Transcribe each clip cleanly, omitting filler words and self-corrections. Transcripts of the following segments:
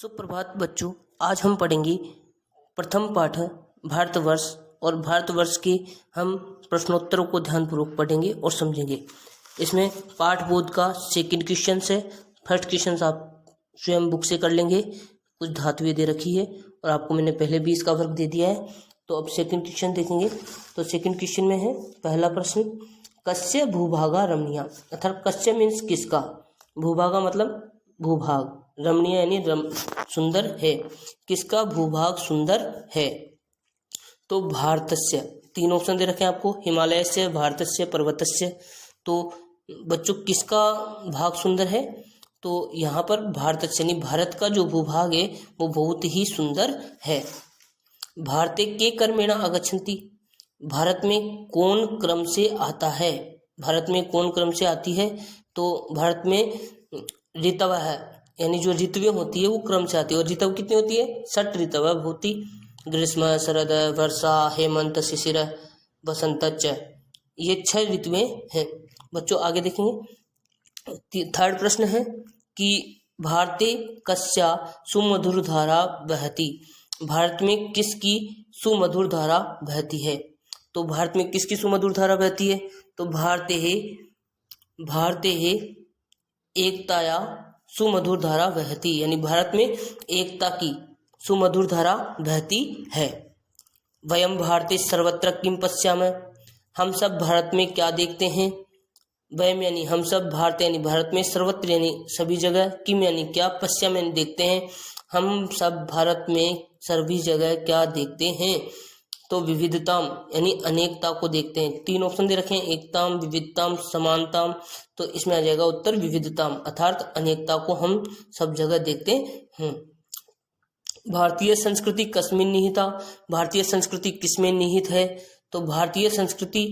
सुप्रभात बच्चों, आज हम पढ़ेंगे प्रथम पाठ भारतवर्ष और भारतवर्ष के हम प्रश्नोत्तरों को ध्यानपूर्वक पढ़ेंगे और समझेंगे। इसमें पाठ बोध का सेकंड क्वेश्चन है। फर्स्ट क्वेश्चन आप स्वयं बुक से कर लेंगे। कुछ धातुएं दे रखी है और आपको मैंने पहले भी इसका वर्ग दे दिया है। तो अब सेकंड क्वेश्चन देखेंगे। तो सेकंड क्वेश्चन में है पहला प्रश्न, कस्य भूभागा रमणीया, अर्थात कस्य मीन्स किसका, भूभागा मतलब भूभाग, रमणीय यानी सुंदर है, किसका भूभाग सुंदर है। तो भारतस्य, तीन ऑप्शन दे रखे हैं आपको, हिमालय से, भारतस्य, पर्वतस्य। तो बच्चों किसका भाग सुंदर है, तो यहाँ पर भारतस्य यानी भारत का जो भूभाग है वो बहुत ही सुंदर है। भारते के क्रमेण आगच्छन्ति, भारत में कौन क्रम से आता है, भारत में कौन क्रम से आती है। तो भारत में ऋतव है, यानी जो ऋतुएं होती है वो क्रम से आती है। और ऋतु कितनी होती है, 6 ऋतव होती, ग्रीष्म, शरद, वर्षा, हेमंत, शिशिर, बसंत, ये 6 ऋतुएं हैं। बच्चों आगे देखेंगे। थर्ड प्रश्न है कि भारते कस्या सुमधुर धारा बहती, भारत में किसकी सुमधुर धारा बहती है। तो भारत में किसकी सुमधुर धारा बहती है, तो भारते है एकताया सुमधुर धारा बहती, यानी भारत में एकता की सुमधुर धारा बहती है। वयम भारते सर्वत्र किम पश्यामः, हम सब भारत में क्या देखते हैं। वयम यानी हम सब, भारत यानी भारत में, सर्वत्र यानी सभी जगह, किम यानी क्या, पश्याम यानी देखते हैं, हम सब भारत में सभी जगह क्या देखते हैं। तो विविधताम यानी अनेकता को देखते हैं। तीन ऑप्शन दे रखे हैं, एकताम, विविधताम, समानताम। तो इसमें आ जाएगा उत्तर विविधताम, अर्थात अनेकता को हम सब जगह देखते हैं। भारतीय संस्कृति कस्मिन् निहिता, भारतीय संस्कृति किसमें निहित है। तो भारतीय संस्कृति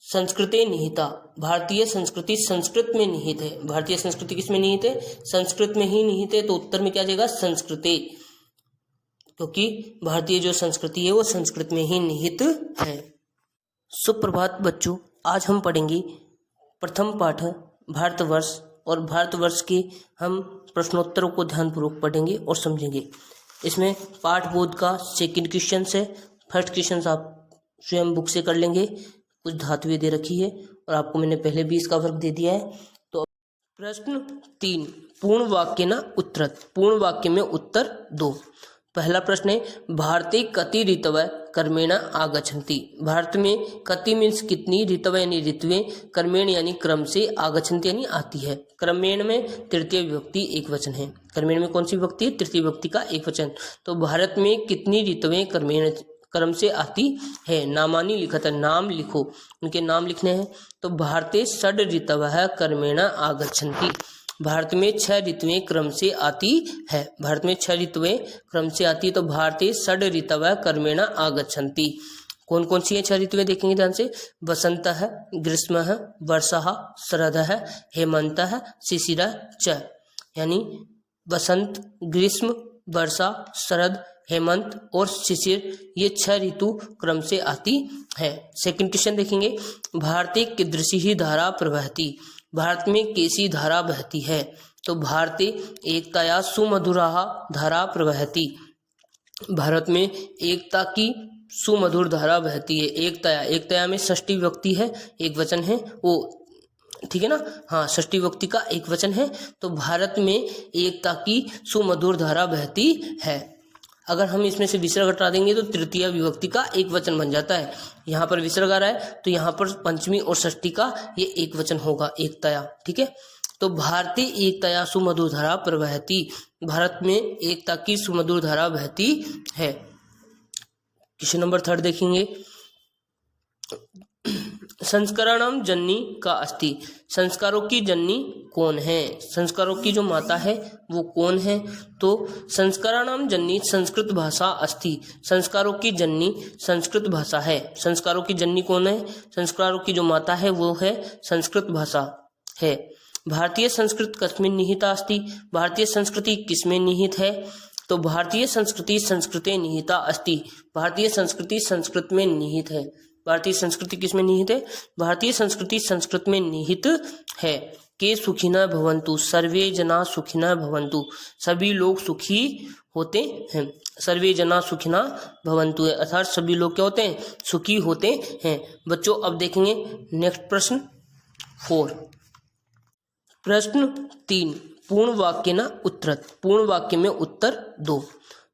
संस्कृते निहिता, भारतीय संस्कृति संस्कृत में निहित है। भारतीय संस्कृति किसमें निहित है, संस्कृत में ही निहित है। तो उत्तर में क्या आ जाएगा, संस्कृते, क्योंकि भारतीय जो संस्कृति है वो संस्कृत में ही निहित है। सुप्रभात बच्चों, आज हम पढ़ेंगे प्रथम पाठ भारतवर्ष और भारतवर्ष के हम प्रश्नोत्तरों को ध्यानपूर्वक पढ़ेंगे और समझेंगे। इसमें पाठ बोध का सेकंड क्वेश्चन है। फर्स्ट क्वेश्चन आप स्वयं बुक से कर लेंगे। कुछ धातुएं दे रखी है और आपको मैंने पहले भी इसका वर्ग दे दिया है। तो प्रश्न 3, पूर्ण वाक्य न उत्तरत, पूर्ण वाक्य में उत्तर दो। पहला प्रश्न है, भारते कति ऋतव क्रमेण आगच्छन्ति, भारत में कति मीन्स कितनी, ऋतव यानी ऋतुएं, क्रमेण यानी क्रम से, आगच्छन्ति यानी आती है। क्रमेण में तृतीय विभक्ति एक वचन है। क्रमेण में कौन सी विभक्ति है, तृतीय विभक्ति का एक वचन। तो भारत में कितनी ऋतुएं क्रमेण क्रम से आती है। नामानी लिखत, नाम लिखो, उनके नाम लिखने हैं। तो भारते षड् ऋतवः क्रमेण आगच्छन्ति, भारत में 6 ऋतुएं क्रम से आती है। भारत में 6 ऋतुएं क्रम से आती है। तो भारते षड् ऋतवः क्रमेण आगच्छन्ति, कौन कौन सी है 6 ऋतुएं देखेंगे ध्यान से। बसंत है, ग्रीष्म है, वर्षा, शरद है, हेमंत है, शिशिर च, यानी बसंत, ग्रीष्म, वर्षा, शरद, हेमंत और शिशिर, ये 6 ऋतु क्रम से आती है। सेकंड क्वेश्चन देखेंगे, भारते कीदृशी ही धारा प्रवहति, भारत में कैसी धारा बहती है। तो भारते एकताया सुमधुरा धारा प्रवहति, भारत में एकता की सुमधुर धारा बहती है। एकताया, एकताया में षष्ठी विभक्ति है, एक वचन है वो, ठीक है ना, हाँ, षष्ठी विभक्ति का एक वचन है। तो भारत में एकता की सुमधुर धारा बहती है। अगर हम इसमें से विसर्ग हटा देंगे तो तृतीय विभक्ति का एक वचन बन जाता है। यहाँ पर विसर्ग आ रहा है तो यहाँ पर पंचमी और षष्ठी का ये एक वचन होगा, एकतया, ठीक है। तो भारते एकतया सुमधुर धारा प्रवहति, भारत में एकता की सुमधुर धारा बहती है। क्वेश्चन नंबर 3 देखेंगे, संस्करणम जननी का अस्ति, संस्कारों की जननी कौन है, संस्कारों की जो माता है वो कौन है। तो संस्करणम जननी संस्कृत भाषा अस्ति, संस्कारों की जननी संस्कृत भाषा है। संस्कारों की जननी कौन है, संस्कारों की जो माता है वो है संस्कृत भाषा है। भारतीय संस्कृत कस्मिन् निहिता अस्ति, भारतीय संस्कृति किसमें निहित है। तो भारतीय संस्कृति संस्कृते निहिता अस्ति, भारतीय संस्कृति संस्कृत में निहित है। भारतीय संस्कृति किसमें निहित है, भारतीय संस्कृति संस्कृत में निहित है। के सुखिनः भवन्तु, सर्वे जना सुखिनः भवन्तु, सभी लोग सुखी होते हैं। सर्वे जना सुखिनः भवन्तु है अर्थात सभी लोग क्या होते हैं, सुखी होते हैं। बच्चों अब देखेंगे नेक्स्ट प्रश्न 4। प्रश्न 3, पूर्ण वाक्य न उत्तरत्, पूर्ण वाक्य में उत्तर दो।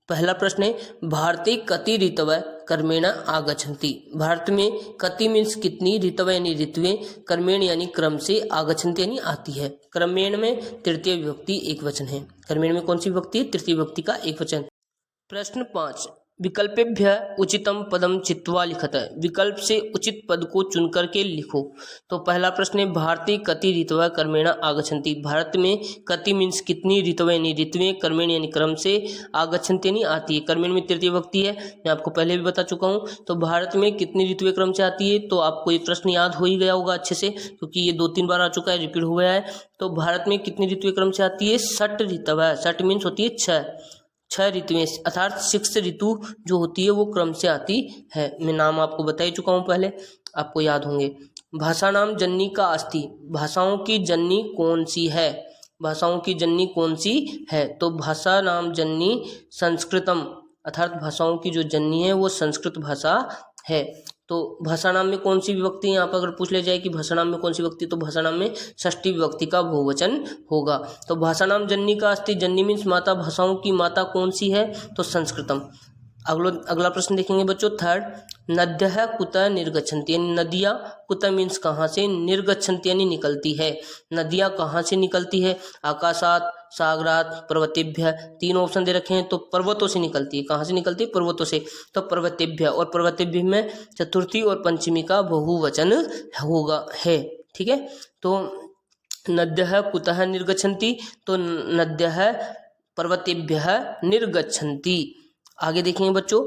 पहला प्रश्न है भारते कति ऋतवः कर्मेण आगच्छन्ति। भारत में कति मीन्स कितनी, ऋतवः यानी ऋतुएं, कर्मेण यानी क्रम से, आगच्छन्ति यानी आती है। कर्मेण में तृतीय विभक्ति एक वचन है। कर्मेण में कौन सी विभक्ति है, तृतीय विभक्ति का एक वचन। प्रश्न 5, विकल्पेभ्य उचितम पदम चित्वा लिखत। विकल्प से उचित पद को चुन करके लिखो। तो पहला प्रश्न है भारतीय कति ऋतवः कर्मेण आगच्छन्ति। भारत में कति मीन्स कितनी, ऋतवः यानी ऋतुएं, कर्मेण यानी क्रम से, आगच्छन्ति यानी आती है। कर्मेण में तृतीय विभक्ति है, मैं आपको पहले भी बता चुका हूँ। तो भारत में कितनी ऋतुएं क्रम से आती है, तो आपको ये प्रश्न याद हो ही गया होगा अच्छे से, क्योंकि ये 2-3 बार आ चुका है, रिपीट हो गया है। तो भारत में कितनी ऋतुएं क्रम से आती है, 6 ऋतवः। 6 मीन्स होती है 6 ऋतुएं अर्थात 6 ऋतु जो होती है वो क्रम से आती है। मैं नाम आपको बता ही चुका हूँ पहले, आपको याद होंगे। भाषा नाम जननी का अस्ति, भाषाओं की जननी कौन सी है, भाषाओं की जननी कौन सी है, तो भाषा नाम जननी संस्कृतम अर्थात भाषाओं की जो जननी है वो संस्कृत भाषा है। तो भाषा नाम में कौन सी विभक्ति, यहाँ पर अगर पूछ ले जाए कि भाषा नाम में कौन सी विभक्ति, तो भाषा नाम में षष्ठी विभक्ति का बहुवचन होगा। तो भाषा नाम जननी का अस्ति, जननी मीन्स माता, भाषाओं की माता कौन सी है, तो संस्कृतम। अगला प्रश्न देखेंगे बच्चों 3, नद्यः कुतः निर्गच्छन्ति, यानी नदियाँ कुतः मीन्स कहाँ से, निर्गच्छन्ति यानी निकलती है। नदियाँ कहाँ से निकलती है, आकाशात, सागरात, पर्वतेभ्य। 3 ऑप्शन दे रखे हैं, तो पर्वतों से निकलती है। कहाँ से निकलती है, पर्वतों से, तो पर्वतेभ्य। और पर्वतेभ्य में चतुर्थी और पंचमी का बहुवचन होगा है, ठीक है। तो नद्यः कुतः निर्गच्छन्ति, तो नद्यः पर्वतेभ्यः निर्गच्छन्ति। आगे देखेंगे बच्चों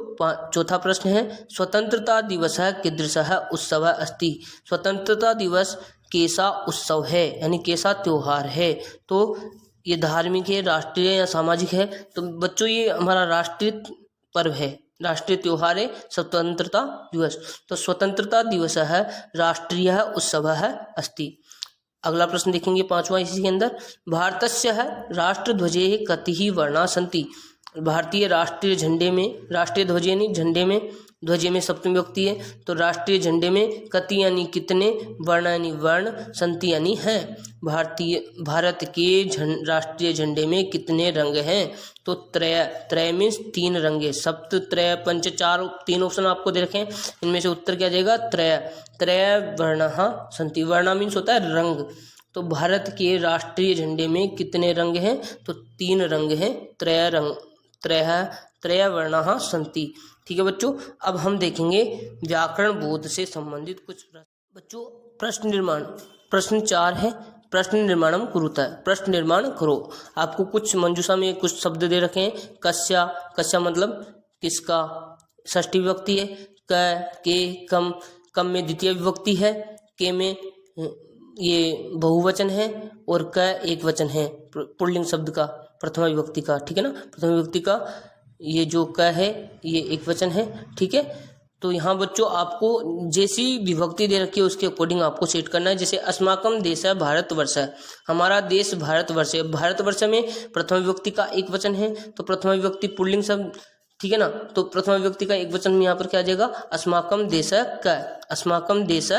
4था प्रश्न है स्वतंत्रता दिवस कीदृशः उत्सवः अस्ति। स्वतंत्रता दिवस कैसा उत्सव है, यानी कैसा त्योहार है, तो ये धार्मिक है, राष्ट्रीय या सामाजिक है। तो बच्चों ये हमारा राष्ट्रीय पर्व है, राष्ट्रीय त्योहार है स्वतंत्रता दिवस। तो स्वतंत्रता दिवस है राष्ट्रीय उत्सव है अस्ति। अगला प्रश्न देखेंगे 5वां इसी के अंदर, भारतस्य राष्ट्रध्वजे कति वर्णा सन्ति। भारतीय राष्ट्रीय झंडे में, राष्ट्रीय ध्वज यानी झंडे में, ध्वज में सप्तमी विभक्ति है, तो राष्ट्रीय झंडे में कति यानी कितने, वर्ण यानी वर्ण, संति यानी है। भारत के राष्ट्रीय झंडे में कितने रंग हैं, तो त्रय मीन्स 3 रंग है। सप्त, त्रय, पंच, 4 3 ऑप्शन आपको दे रखे हैं, इनमें से उत्तर क्या जाएगा, त्रय वर्णः सन्ति। वर्ण मीन्स होता है रंग। तो भारत के राष्ट्रीय झंडे में कितने रंग हैं, तो 3 रंग हैं, त्रय वर्णः सन्ति। ठीक है बच्चों, अब हम देखेंगे व्याकरण बोध से संबंधित कुछ प्रश्न। बच्चों प्रश्न निर्माण, प्रश्न 4 है प्रश्न निर्माणम कुरुतः, प्रश्न निर्माण करो। आपको कुछ मंजूषा में कुछ शब्द दे रखे हैं। कस्या, कस्या मतलब किसका, षष्ठी विभक्ति है। के, कम में द्वितीय विभक्ति है, के में ये बहुवचन है, और क एक वचन है पुल्लिंग शब्द का, प्रथमा विभक्ति का, ठीक है ना। प्रथमा विभक्ति का ये जो क है ये एक वचन है, ठीक है। तो यहाँ बच्चों आपको जैसी विभक्ति दे रखी है उसके अकॉर्डिंग आपको सेट करना है। जैसे अस्माकम देश है भारतवर्ष है, हमारा देश भारतवर्ष है। भारतवर्ष में प्रथमा विभक्ति का एक वचन है, तो प्रथमा विभक्ति पुल्लिंग शब्द, ठीक है ना। तो प्रथमा विभक्ति का एक वचन में यहाँ पर क्या आ जाएगा, अस्माकम देश क, अस्माकम देश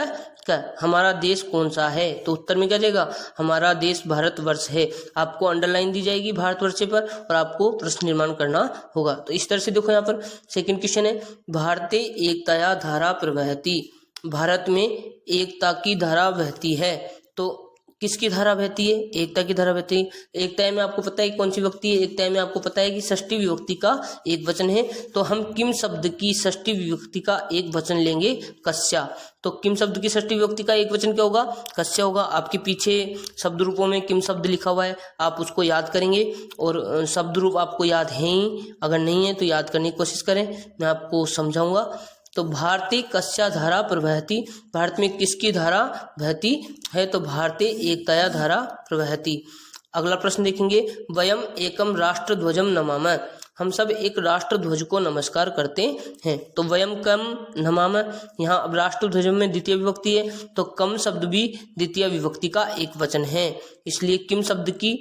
क, हमारा देश कौन सा है, तो उत्तर में क्या जाएगा, हमारा देश भारतवर्ष है। आपको अंडरलाइन दी जाएगी भारतवर्ष पर और आपको प्रश्न निर्माण करना होगा। तो इस तरह से देखो यहाँ पर सेकंड क्वेश्चन है, भारते एकतया धारा प्रवहति। भारत में एकता की धारा बहती है, तो किसकी धारा बहती है, एकता की धारा बहती है। एकता में आपको पता है कौन सी विभक्ति है, एकता में आपको पता है कि षष्ठी विभक्ति का एक वचन है। तो हम किम शब्द की षष्ठी विभक्ति का एक वचन लेंगे, कस्या। तो किम शब्द की षष्ठी विभक्ति का एक वचन क्या होगा, कस्या होगा। आपके पीछे शब्द रूपों में किम शब्द लिखा हुआ है, आप उसको याद करेंगे और शब्द रूप आपको याद है ही, अगर नहीं है तो याद करने की कोशिश करें, मैं आपको समझाऊंगा। तो भारतीय कस्या धारा प्रवहति, भारत में किसकी धारा बहती है, तो भारतीय एकतया धारा प्रवहति। अगला प्रश्न देखेंगे, वयम एकम राष्ट्र ध्वजम नमामः। हम सब एक राष्ट्र ध्वज को नमस्कार करते हैं। तो वयम कम नमामः, यहाँ अब राष्ट्र ध्वज में द्वितीय विभक्ति है, तो कम शब्द भी द्वितीय विभक्ति का एक वचन है, इसलिए किम शब्द की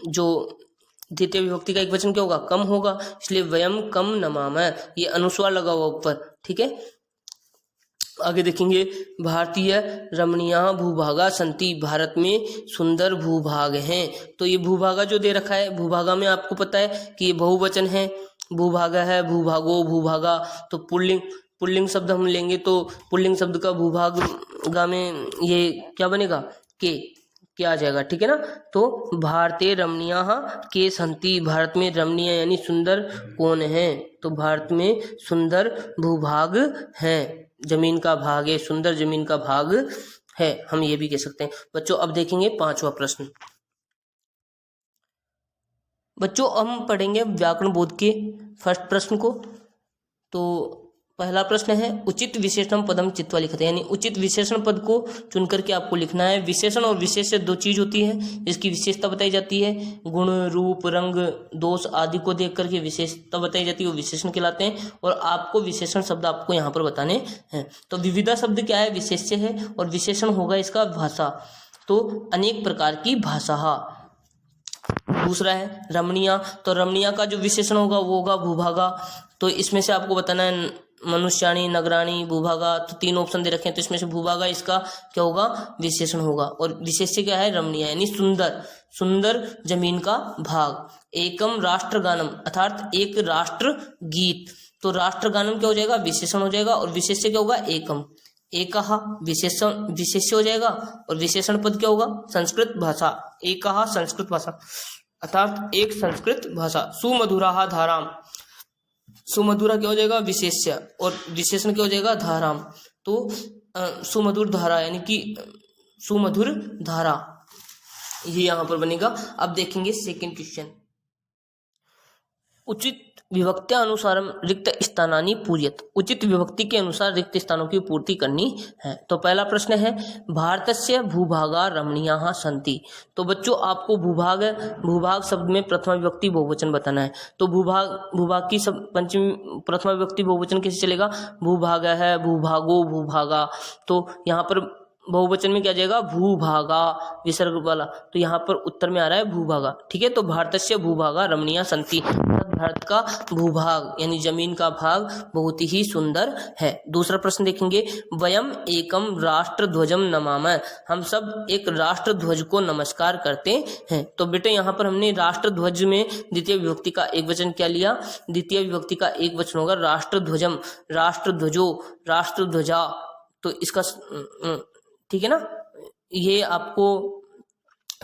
जो द्वितीय विभक्ति का एक वचन क्या होगा, कम होगा, इसलिए वयम कम नमामः, ये अनुस्वार लगा हुआ ऊपर, ठीक है। आगे देखेंगे, भारतीय रमणीय भूभागा संति, भारत में सुंदर भूभाग हैं। तो ये भूभागा जो दे रखा है, भूभागा में आपको पता है कि ये बहुवचन है, भूभागा है, भूभागो, भूभागा। तो पुल्लिंग शब्द हम लेंगे तो पुल्लिंग शब्द का भूभागा में ये क्या बनेगा, क्या आ जाएगा, ठीक है ना। तो भारतीय रमणीय के संति, भारत में रमणीय यानी सुंदर कौन है, तो भारत में सुंदर भूभाग है, जमीन का भाग है, सुंदर जमीन का भाग है, हम ये भी कह सकते हैं। बच्चों अब देखेंगे 5वां प्रश्न। बच्चों हम पढ़ेंगे व्याकरण बोध के फर्स्ट प्रश्न को। तो पहला प्रश्न है, उचित विशेषण पदम चित्वा लिखते, यानी उचित विशेषण पद को चुन करके आपको लिखना है। विशेषण और विशेष से दो चीज होती है, इसकी विशेषता बताई जाती है, गुण, रूप, रंग, दोष आदि को देख करके विशेषता बताई जाती है, वो विशेषण कहलाते हैं। और आपको विशेषण शब्द आपको यहाँ पर बताने हैं। तो विविधा शब्द क्या है, विशेष्य है, और विशेषण होगा इसका भाषा, तो अनेक प्रकार की भाषा। दूसरा है रमणीय, तो रमणीय का जो विशेषण होगा वो होगा भूभागा। तो इसमें से आपको बताना है मनुष्याणी, नगराणी, भूभागा, तो 3 ऑप्शन दे रखे हैं, तो इसमें से भूभागा इसका क्या होगा, विशेषण होगा। और विशेष्य क्या है, रमणीय यानी सुंदर जमीन का भाग। एकम राष्ट्र गानम, अर्थात एक राष्ट्र गीत, तो राष्ट्र गानम क्या हो जाएगा, विशेषण हो जाएगा, और विशेष्य क्या होगा, एकम, एकहा विशेष्य हो जाएगा, और विशेषण पद क्या होगा, संस्कृत भाषा, एकहा संस्कृत भाषा, अर्थात एक संस्कृत भाषा। सुमधुराहा धाराम, सुमधुरा क्या हो जाएगा, विशेष्य, और विशेषण क्या हो जाएगा, धाराम। तो सुमधुर धारा यानी कि सुमधुर धारा, ये यहां पर बनेगा। अब देखेंगे सेकंड क्वेश्चन, उचित विभक्त्यानुसार रिक्त स्थानानि पूर्यत, उचित विभक्ति के अनुसार रिक्त स्थानों की पूर्ति करनी है। तो पहला प्रश्न है, भारतस्य भूभागा रमणीयाः सन्ति। तो बच्चों आपको भूभाग शब्द में प्रथमा विभक्ति बहुवचन बताना है। तो भूभाग की पंचमी प्रथमा विभक्ति बहुवचन कैसे चलेगा, भूभाग है, भूभागो, भूभागा। तो यहाँ पर बहुवचन में क्या जाएगा, भूभागा विसर्ग वाला, तो यहाँ पर उत्तर में आ रहा है भूभागा, ठीक है। तो भारतस्य भूभागा रमणीया सन्ति, भारत का भूभाग यानी जमीन का भाग बहुत ही सुंदर है। दूसरा प्रश्न देखेंगे, वयम एकम राष्ट्र ध्वजम नमामः, हम सब एक राष्ट्र ध्वज को नमस्कार करते हैं। तो बेटे यहाँ पर हमने राष्ट्र ध्वज में द्वितीय विभक्ति का एक वचन क्या लिया, द्वितीय विभक्ति का एक वचन होगा राष्ट्र ध्वजम, राष्ट्र ध्वजो, राष्ट्र ध्वजा। तो इसका ठीक है ना, ये आपको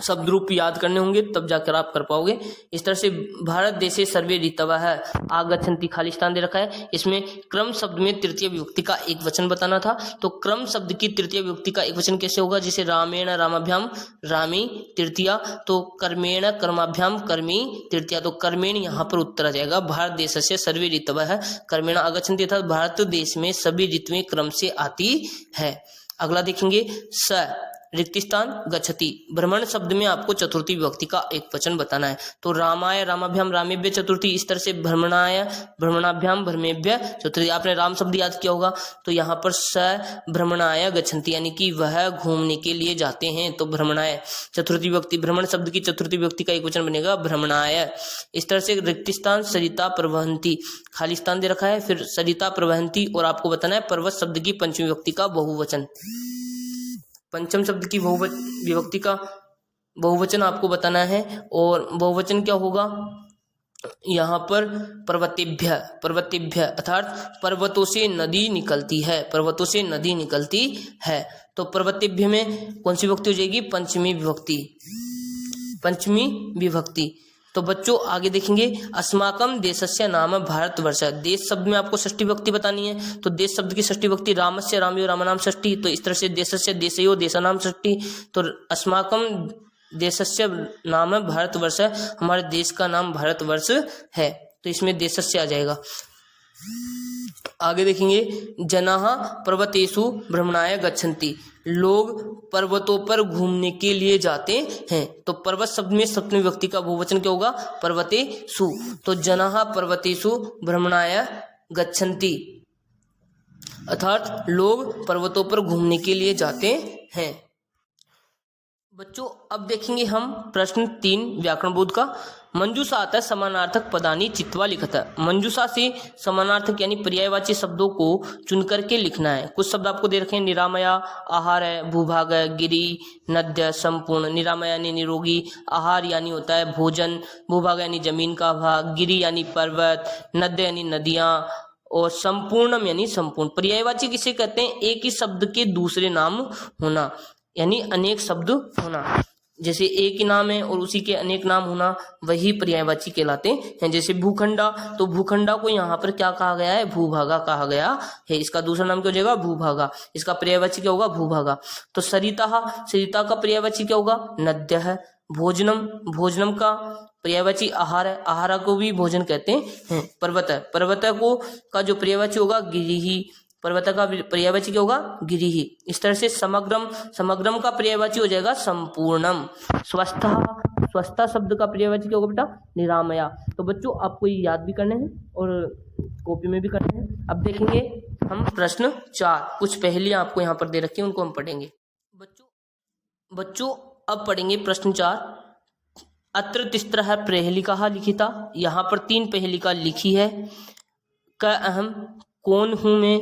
शब्द रूप याद करने होंगे तब जाकर आप कर पाओगे। इस तरह से भारत देशे सर्वे ऋतवः आगच्छन्ति, खाली स्थान दे रखा है, इसमें क्रम शब्द में तृतीय विभक्ति का एक वचन बताना था। तो क्रम शब्द की तृतीय विभक्ति का एक वचन कैसे होगा, जैसे रामेण रामाभ्याम रामी तृतीया, तो कर्मेण कर्माभ्याम कर्मी तृतीया, तो कर्मेण यहाँ पर उत्तर आ जाएगा। भारत देशस्य सर्वे ऋतवः कर्मेण आगच्छन्ति, अर्थात भारत देश में सभी ऋतुएं क्रम से आती है। अगला देखेंगे, स रिक्त स्थान गच्छति, भ्रमण शब्द में आपको चतुर्थी विभक्ति का एक वचन बताना है। तो रामाय रामाभ्याम रामेभ्य चतुर्थी, इस तरह से भ्रमणाय भ्रमणाभ्याम भ्रमेभ्य चतुर्थी। आपने राम शब्द याद किया होगा, तो यहाँ पर स भ्रमणाय गच्छन्ति यानी कि वह घूमने के लिए जाते हैं, तो भ्रमणाय चतुर्थी विभक्ति, भ्रमण शब्द की चतुर्थी विभक्ति का एक वचन बनेगा भ्रमणाय। इस तरह से रिक्त स्थान सरिता प्रवहंती, खाली स्थान दे रखा है, फिर सरिता प्रवहंती, और आपको बताना है पर्वत शब्द की पंचमी विभक्ति का बहुवचन, पंचम शब्द की विभक्ति का बहुवचन आपको बताना है। और बहुवचन क्या होगा, यहाँ पर पर्वतेभ्य अर्थात पर्वतों से नदी निकलती है, पर्वतों से नदी निकलती है। तो पर्वतेभ्य में कौन सी विभक्ति हो जाएगी, पंचमी विभक्ति। तो बच्चों आगे देखेंगे, अस्माकम देशस्य नाम भारतवर्ष, देश शब्द में आपको षष्ठी विभक्ति बतानी है। तो देश शब्द की षष्ठी विभक्ति रामस्य रामयो रामनाम षष्ठी, तो इस तरह से देशस्य देशयो देशानाम षष्ठी। तो अस्माकम देशस्य नाम भारतवर्ष, हमारे देश का नाम भारतवर्ष है, तो इसमें देशस्य आ जाएगा। आगे देखेंगे, जनाः पर्वतेषु भ्रमणाय गच्छन्ति, लोग पर्वतों पर घूमने के लिए जाते हैं। तो पर्वत शब्द में सप्तमी विभक्ति का बहुवचन क्या होगा? पर्वतेषु। तो जनाः पर्वतेषु भ्रमणाय गच्छन्ति, अर्थात लोग पर्वतों पर घूमने के लिए जाते हैं। बच्चों अब देखेंगे हम प्रश्न 3 व्याकरण बोध का। मंजूषा आता है समानार्थक पदानी चित्वा लिखता है। मंजूषा से समानार्थक यानी पर्यायवाची शब्दों को चुन करके लिखना है। कुछ शब्द आपको दे रखे हैं, निरामया आहार है, भूभाग है, गिरि, नद्य, संपूर्ण। निरामय यानी निरोगी, आहार यानी होता है भोजन, भूभाग यानी जमीन का भाग, गिरि यानी पर्वत, नद्य यानी नदियां, और संपूर्णम यानी संपूर्ण। पर्यायवाची किसे कहते हैं? एक ही शब्द के दूसरे नाम होना, यानी अनेक शब्द होना। जैसे एक ही नाम है और उसी के अनेक नाम होना, वही पर्यायवाची कहलाते हैं। जैसे भूखंडा, तो भूखंडा को यहाँ पर क्या कहा गया है? भूभागा कहा गया है। इसका दूसरा नाम क्या हो जाएगा? भूभागा। इसका पर्यायवाची क्या होगा? भूभागा। तो सरिता, सरिता का पर्यायवाची क्या होगा? नद्य है। भोजनम, भोजनम का पर्यायवाची आहार है, आहार को भी भोजन कहते हैं। पर्वत, पर्वत को का जो पर्यायवाची होगा गिरिहि, पर्वत का पर्यायवाची क्या होगा? गिरिहि। इस तरह से समग्रम, समग्रम का पर्यायवाची हो जाएगा संपूर्णम। स्वस्था, स्वस्था शब्द का पर्यायवाची क्या होगा बेटा? निरामया। तो बच्चों आपको ये याद भी करने हैं और कॉपी में भी करने हैं। अब देखेंगे हम प्रश्न 4, कुछ पहेलियां आपको यहाँ पर दे रखी है, उनको हम पढ़ेंगे। बच्चों अब पढ़ेंगे प्रश्न 4। अत्र तिस्रः प्रहेलिका लिखिता, यहाँ पर 3 पहेलिका लिखी है। क अहम, कौन हूं मैं,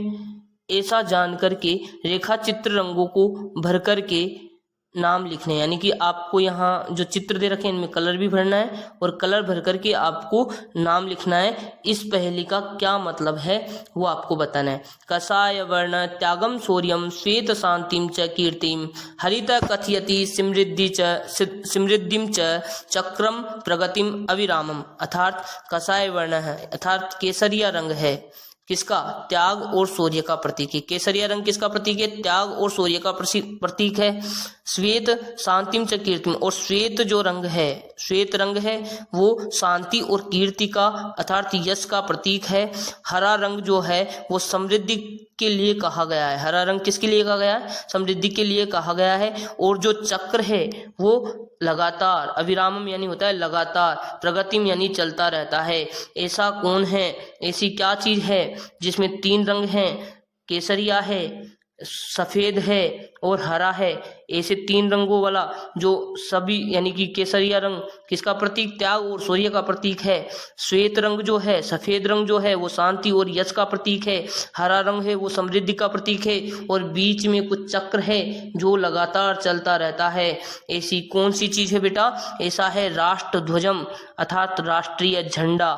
ऐसा जान करके रेखा चित्र रंगों को भर करके नाम लिखने, यानी कि आपको यहाँ जो चित्र दे रखे हैं इनमें कलर भी भरना है और कलर भर करके आपको नाम लिखना है। इस पहेली का क्या मतलब है वो आपको बताना है। कसाय वर्ण त्यागम शौर्यम श्वेत शांतिम च कीर्तिम हरित कथयति समृद्धिम च चक्रम प्रगतिम अविरामम। अर्थात कसाय वर्ण है, अर्थात केसरिया रंग है, किसका? त्याग और शौर्य का प्रतीक है। केसरिया रंग किसका प्रतीक है? त्याग और शौर्य का प्रतीक है। श्वेत शांतिम च कीर्तिम, और श्वेत जो रंग है, श्वेत रंग है वो शांति और कीर्ति का अर्थात यश का प्रतीक है। हरा रंग जो है वो समृद्धि के लिए कहा गया है। हरा रंग किसके लिए कहा गया है? समृद्धि के लिए कहा गया है। और जो चक्र है वो लगातार, अविरामम यानी होता है लगातार, प्रगतिम यानी चलता रहता है। ऐसा कौन है, ऐसी क्या चीज है जिसमें 3 रंग हैं? केसरिया है, सफेद है और हरा है। ऐसे 3 रंगों वाला जो सभी, यानी कि केसरिया रंग किसका प्रतीक? त्याग और शौर्य का प्रतीक है। श्वेत रंग जो है, सफेद रंग जो है वो शांति और यश का प्रतीक है। हरा रंग है वो समृद्धि का प्रतीक है। और बीच में कुछ चक्र है जो लगातार चलता रहता है। ऐसी कौन सी चीज है बेटा? ऐसा है राष्ट्र ध्वजम, अर्थात राष्ट्रीय झंडा,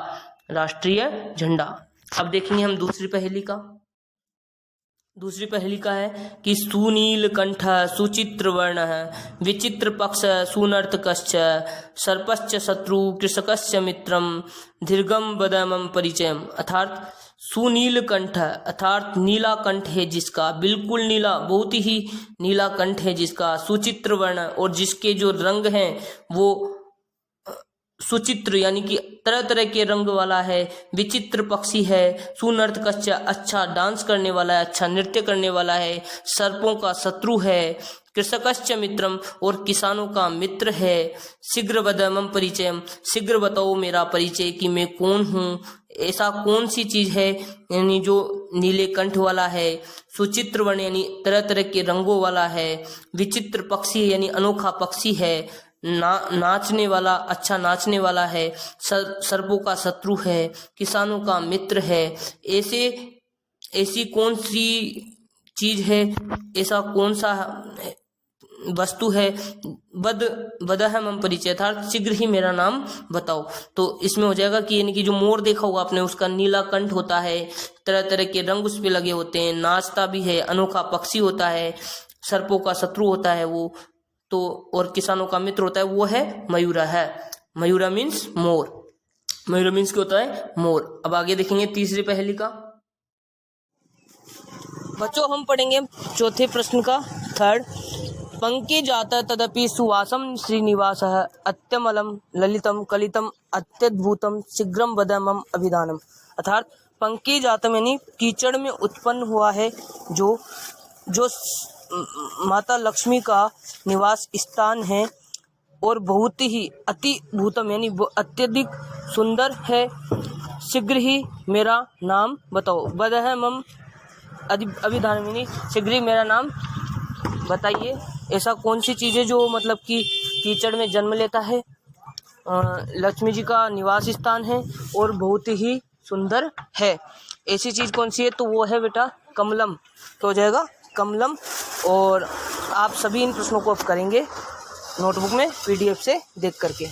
राष्ट्रीय झंडा। अब देखेंगे हम दूसरी पहेली का। दूसरी पहेली का है कि सुनील कंठ सुचित्र वर्ण विचित्र पक्ष सुनर्तकश्च सर्पश्च शत्रु कृषकश्च मित्रम दीर्घम वदमम परिचयम। अर्थात सुनील कंठ, अर्थात नीला कंठ है जिसका, बिल्कुल नीला, बहुत ही नीला कंठ है जिसका, सुचित्र वर्ण, और जिसके जो रंग हैं वो सुचित्र यानी कि तरह तरह के रंग वाला है। विचित्र पक्षी है। सुनर्तकश्च, अच्छा डांस करने वाला है, अच्छा नृत्य करने वाला है। सर्पों का शत्रु है। कृषकश्च मित्रम, और किसानों का मित्र है। शीघ्र वद मम परिचयम, शीघ्र बताओ मेरा परिचय कि मैं कौन हूँ। ऐसा कौन सी चीज है यानी जो नीले कंठ वाला है, सुचित्र वर्ण यानी तरह तरह के रंगों वाला है, विचित्र पक्षी यानी अनोखा पक्षी है, नाचने वाला, अच्छा नाचने वाला है, सर्पों का शत्रु है, किसानों का मित्र है। ऐसी कौन सी चीज है, ऐसा कौन सा वस्तु है? बदह मम परिचय, अर्थात शीघ्र ही मेरा नाम बताओ। तो इसमें हो जाएगा कि यानी कि जो मोर देखा होगा आपने, उसका नीला कंठ होता है, तरह तरह के रंग उस पे लगे होते हैं, नाचता भी है, अनोखा पक्षी होता है, सर्पों का शत्रु होता है वो तो, और किसानों का मित्र होता है, वो है मयूरा है। Mayura means more, Mayura means क्या होता है? मोर। अब आगे देखेंगे तीसरी पहेली का। बच्चों हम पढ़ेंगे चौथे प्रश्न का, 3rd। पंके जाता तदपि सुवासम श्रीनिवास अत्यमलम ललितम कलितम अत्यद्भुतम शीघ्रम वद मम अभिधानम। अर्थात पंके जातम यानी कीचड़ में उत्पन्न हुआ है जो माता लक्ष्मी का निवास स्थान है और बहुत ही अति भूतम यानी अत्यधिक सुंदर है। शीघ्र ही मेरा नाम बताओ। वदह मम अभिधानमिनी, शीघ्र ही मेरा नाम बताइए। ऐसा कौन सी चीज़ है जो मतलब कि कीचड़ में जन्म लेता है? लक्ष्मी जी का निवास स्थान है और बहुत ही सुंदर है। ऐसी चीज़ कौन सी है? तो वो है बेटा कमलम। तो हो जाएगा कमलम। और आप सभी इन प्रश्नों को अब करेंगे नोटबुक में PDF से देख करके।